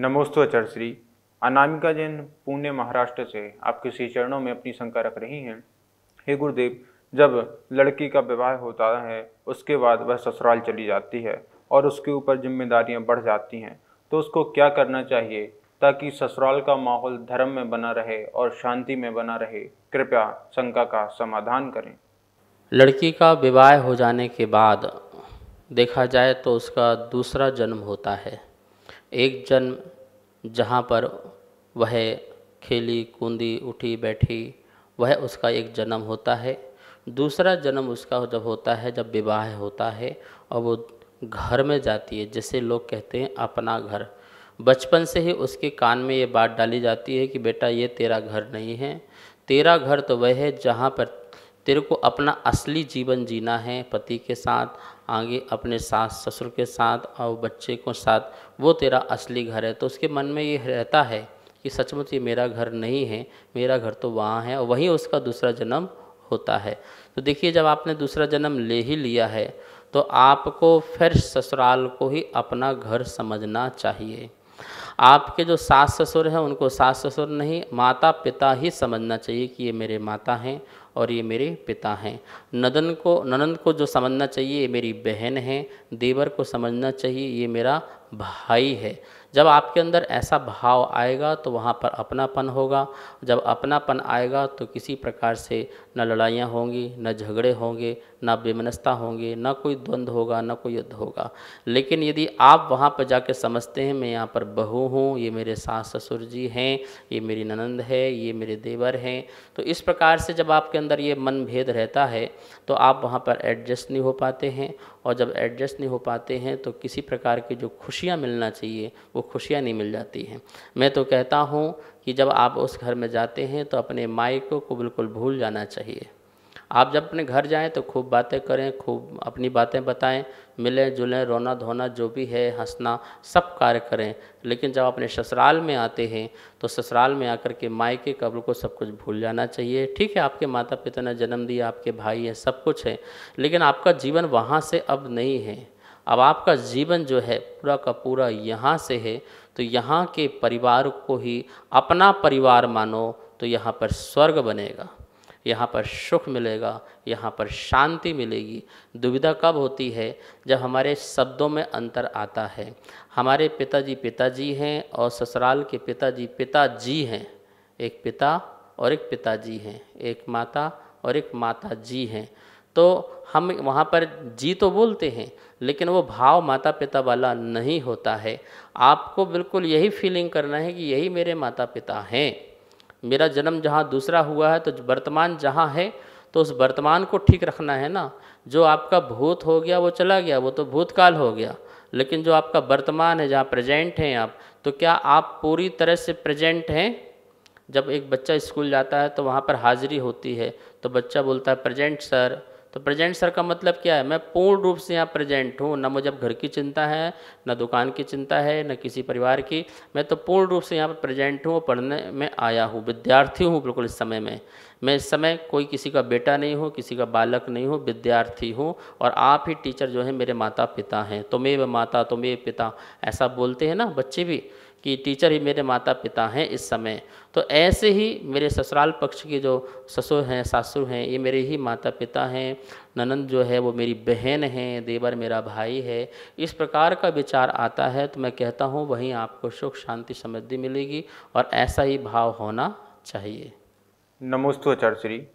नमोस्तु श्री अनामिका जैन पुणे महाराष्ट्र से आपके श्री चरणों में अपनी शंका रख रही हैं। हे गुरुदेव, जब लड़की का विवाह होता है उसके बाद वह ससुराल चली जाती है और उसके ऊपर जिम्मेदारियां बढ़ जाती हैं, तो उसको क्या करना चाहिए ताकि ससुराल का माहौल धर्म में बना रहे और शांति में बना रहे? कृपया शंका का समाधान करें। लड़की का विवाह हो जाने के बाद देखा जाए तो उसका दूसरा जन्म होता है। एक जन्म जहाँ पर वह खेली कूदी उठी बैठी, वह उसका एक जन्म होता है। दूसरा जन्म उसका जब होता है, जब विवाह होता है और वो घर में जाती है, जिसे लोग कहते हैं अपना घर। बचपन से ही उसके कान में ये बात डाली जाती है कि बेटा ये तेरा घर नहीं है, तेरा घर तो वह है जहाँ पर तेरे को अपना असली जीवन जीना है, पति के साथ, आगे अपने सास ससुर के साथ और बच्चे को साथ, वो तेरा असली घर है। तो उसके मन में ये रहता है कि सचमुच ये मेरा घर नहीं है, मेरा घर तो वहाँ है, और वहीं उसका दूसरा जन्म होता है। तो देखिए, जब आपने दूसरा जन्म ले ही लिया है तो आपको फिर ससुराल को ही अपना घर समझना चाहिए। आपके जो सास ससुर हैं उनको सास ससुर नहीं, माता पिता ही समझना चाहिए कि ये मेरे माता हैं और ये मेरे पिता हैं। ननंद को जो समझना चाहिए ये मेरी बहन है, देवर को समझना चाहिए ये मेरा भाई है। जब आपके अंदर ऐसा भाव आएगा तो वहाँ पर अपनापन होगा। जब अपनापन आएगा तो किसी प्रकार से न लड़ाइयाँ होंगी, न झगड़े होंगे, न बेमनस्ता होंगे, न कोई द्वंद्व होगा, न कोई युद्ध होगा। लेकिन यदि आप वहाँ पर जाके समझते हैं मैं यहाँ पर बहू हूँ, ये मेरे सास ससुर जी हैं, ये मेरी ननंद है, ये मेरे देवर हैं, तो इस प्रकार से जब आपके अंदर ये मन भेद रहता है तो आप वहाँ पर एडजस्ट नहीं हो पाते हैं। और जब एडजस्ट नहीं हो पाते हैं तो किसी प्रकार की जो खुशियाँ मिलना चाहिए वो खुशियाँ नहीं मिल जाती हैं। मैं तो कहता हूँ कि जब आप उस घर में जाते हैं तो अपने मायकों को बिल्कुल भूल जाना चाहिए। आप जब अपने घर जाएं तो खूब बातें करें, खूब अपनी बातें बताएं, मिलें जुलें, रोना धोना जो भी है, हंसना, सब कार्य करें। लेकिन जब अपने ससुराल में आते हैं तो ससुराल में आकर के मायके कब्र को सब कुछ भूल जाना चाहिए। ठीक है, आपके माता पिता ने जन्म दिया, आपके भाई हैं, सब कुछ है, लेकिन आपका जीवन वहाँ से अब नहीं है। अब आपका जीवन जो है पूरा का पूरा यहाँ से है। तो यहाँ के परिवार को ही अपना परिवार मानो तो यहाँ पर स्वर्ग बनेगा, यहाँ पर सुख मिलेगा, यहाँ पर शांति मिलेगी। दुविधा कब होती है? जब हमारे शब्दों में अंतर आता है। हमारे पिताजी हैं और ससुराल के पिताजी हैं। एक पिता और एक पिताजी हैं, एक माता और एक माता जी हैं। तो हम वहाँ पर जी तो बोलते हैं लेकिन वो भाव माता पिता वाला नहीं होता है। आपको बिल्कुल यही फीलिंग करना है कि यही मेरे माता पिता हैं। मेरा जन्म जहाँ दूसरा हुआ है तो वर्तमान जहाँ है तो उस वर्तमान को ठीक रखना है ना। जो आपका भूत हो गया वो चला गया, वो तो भूतकाल हो गया। लेकिन जो आपका वर्तमान है, जहाँ प्रेजेंट हैं आप, तो क्या आप पूरी तरह से प्रेजेंट हैं? जब एक बच्चा स्कूल जाता है तो वहाँ पर हाजिरी होती है तो बच्चा बोलता है प्रेजेंट सर। तो प्रेजेंट सर का मतलब क्या है? मैं पूर्ण रूप से यहाँ प्रेजेंट हूँ, न मुझे अब घर की चिंता है, न दुकान की चिंता है, न किसी परिवार की। मैं तो पूर्ण रूप से यहाँ पर प्रेजेंट हूँ, पढ़ने में आया हूँ, विद्यार्थी हूँ बिल्कुल इस समय में। मैं इस समय कोई किसी का बेटा नहीं हूँ, किसी का बालक नहीं हूँ, विद्यार्थी हूँ। और आप ही टीचर जो है मेरे माता पिता हैं। तुम्हें माता तुम्हें पिता, ऐसा बोलते हैं ना बच्चे भी कि टीचर ही मेरे माता पिता हैं इस समय। तो ऐसे ही मेरे ससुराल पक्ष के जो ससुर हैं सासुर हैं ये मेरे ही माता पिता हैं। ननंद जो है वो मेरी बहन है, देवर मेरा भाई है। इस प्रकार का विचार आता है तो मैं कहता हूँ वहीं आपको सुख शांति समृद्धि मिलेगी और ऐसा ही भाव होना चाहिए। नमोस्तु श्री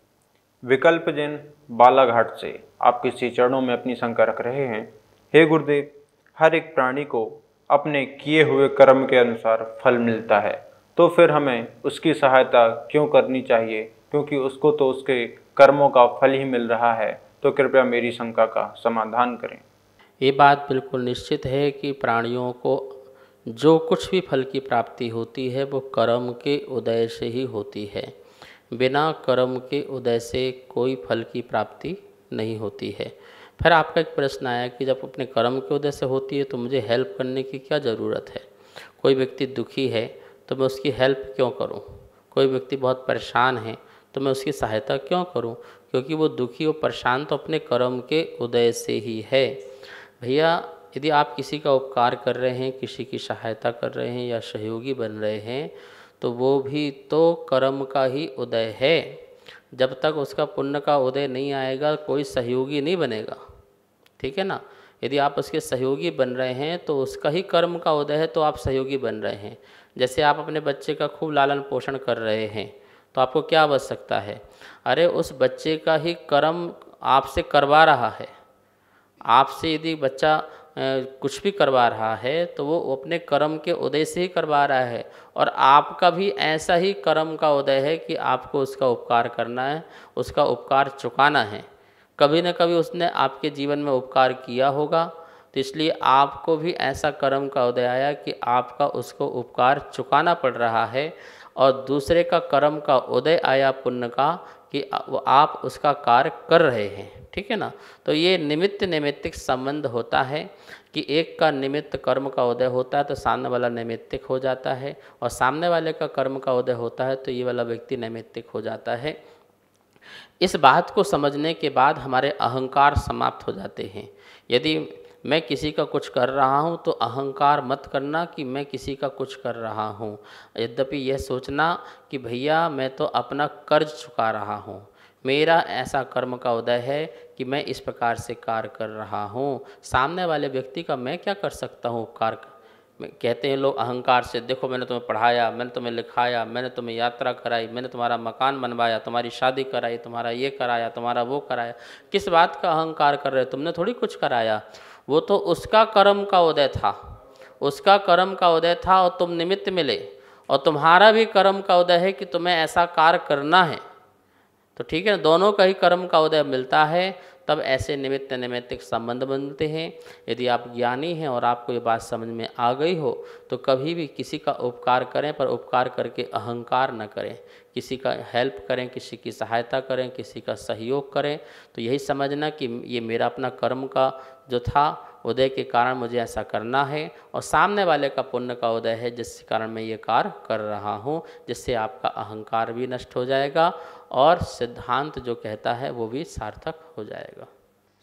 विकल्प जैन बालाघाट से आपके श्री चरणों में अपनी शंका रख रहे हैं। हे गुरुदेव, हर एक प्राणी को अपने किए हुए कर्म के अनुसार फल मिलता है, तो फिर हमें उसकी सहायता क्यों करनी चाहिए? क्योंकि उसको तो उसके कर्मों का फल ही मिल रहा है। तो कृपया मेरी शंका का समाधान करें। ये बात बिल्कुल निश्चित है कि प्राणियों को जो कुछ भी फल की प्राप्ति होती है वो कर्म के उदय से ही होती है। बिना कर्म के उदय से कोई फल की प्राप्ति नहीं होती है। फिर आपका एक प्रश्न आया कि जब अपने कर्म के उदय से होती है तो मुझे हेल्प करने की क्या ज़रूरत है? कोई व्यक्ति दुखी है तो मैं उसकी हेल्प क्यों करूं? कोई व्यक्ति बहुत परेशान है तो मैं उसकी सहायता क्यों करूं? क्योंकि वो दुखी और परेशान तो अपने कर्म के उदय से ही है। भैया, यदि आप किसी का उपकार कर रहे हैं, किसी की सहायता कर रहे हैं या सहयोगी बन रहे हैं, तो वो भी तो कर्म का ही उदय है। जब तक उसका पुण्य का उदय नहीं आएगा कोई सहयोगी नहीं बनेगा, ठीक है ना। यदि आप उसके सहयोगी बन रहे हैं तो उसका ही कर्म का उदय है, तो आप सहयोगी बन रहे हैं। जैसे आप अपने बच्चे का खूब लालन पोषण कर रहे हैं तो आपको क्या बच सकता है? अरे उस बच्चे का ही कर्म आपसे करवा रहा है। आपसे यदि बच्चा कुछ भी करवा रहा है तो वो अपने कर्म के उदय से ही करवा रहा है, और आपका भी ऐसा ही कर्म का उदय है कि आपको उसका उपकार करना है, उसका उपकार चुकाना है। कभी न कभी उसने आपके जीवन में उपकार किया होगा, तो इसलिए आपको भी ऐसा कर्म का उदय आया कि आपका उसको उपकार चुकाना पड़ रहा है, और दूसरे का कर्म का उदय आया पुण्य का कि आप उसका कार्य कर रहे हैं, ठीक है ना। तो ये निमित्त नैमित्तिक संबंध होता है कि एक का निमित्त कर्म का उदय होता है तो सामने वाला नैमित्तिक हो जाता है, और सामने वाले का कर्म का उदय होता है तो ये वाला व्यक्ति नैमित्तिक हो जाता है। इस बात को समझने के बाद हमारे अहंकार समाप्त हो जाते हैं। यदि मैं किसी का कुछ कर रहा हूँ तो अहंकार मत करना कि मैं किसी का कुछ कर रहा हूँ। यद्यपि यह सोचना कि भैया मैं तो अपना कर्ज चुका रहा हूँ, मेरा ऐसा कर्म का उदय है कि मैं इस प्रकार से कार्य कर रहा हूँ। सामने वाले व्यक्ति का मैं क्या कर सकता हूँ उपकार। कहते हैं लोग अहंकार से, देखो मैंने तुम्हें पढ़ाया, मैंने तुम्हें लिखाया, मैंने तुम्हें यात्रा कराई, मैंने तुम्हारा मकान बनवाया, तुम्हारी शादी कराई, तुम्हारा ये कराया, तुम्हारा वो कराया। किस बात का अहंकार कर रहे हो? तुमने थोड़ी कुछ कराया, वो तो उसका कर्म का उदय था, उसका कर्म का उदय था और तुम निमित्त मिले, और तुम्हारा भी कर्म का उदय है कि तुम्हें ऐसा कार्य करना है। तो ठीक है ना, दोनों का ही कर्म का उदय मिलता है, तब ऐसे निमित्त नैमित्तिक संबंध बनते हैं। यदि आप ज्ञानी हैं और आपको ये बात समझ में आ गई हो तो कभी भी किसी का उपकार करें, पर उपकार करके अहंकार न करें। किसी का हेल्प करें, किसी की सहायता करें, किसी का सहयोग करें, तो यही समझना कि ये मेरा अपना कर्म का जो था उदय के कारण मुझे ऐसा करना है, और सामने वाले का पुण्य का उदय है जिसके कारण मैं ये कार्य कर रहा हूँ, जिससे आपका अहंकार भी नष्ट हो जाएगा और सिद्धांत जो कहता है वो भी सार्थक हो जाएगा।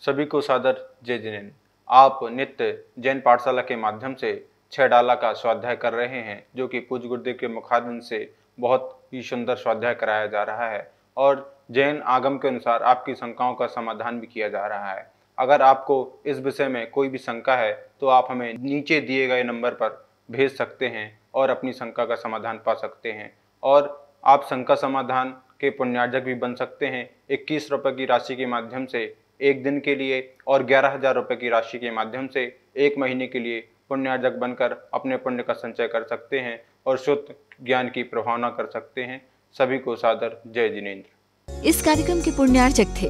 सभी को सादर जय जिनेन्द्र। आप नित्य जैन पाठशाला के माध्यम से 6 डाला का स्वाध्याय कर रहे हैं, जो कि पूज्य गुरुदेव के मुखारबिंद से बहुत ही सुंदर स्वाध्याय कराया जा रहा है, और जैन आगम के अनुसार आपकी शंकाओं का समाधान भी किया जा रहा है। अगर आपको इस विषय में कोई भी शंका है तो आप हमें नीचे दिए गए नंबर पर भेज सकते हैं और अपनी शंका का समाधान पा सकते हैं। और आप शंका समाधान के पुण्यार्जक भी बन सकते हैं। 21 रुपये की राशि के माध्यम से 1 दिन के लिए, और 11,000 रुपये की राशि के माध्यम से 1 महीने के लिए पुण्यार्जक बनकर अपने पुण्य का संचय कर सकते हैं और शुद्ध ज्ञान की प्रभावना कर सकते हैं। सभी को सादर जय जिनेन्द्र। इस कार्यक्रम के पुण्यार्जक थे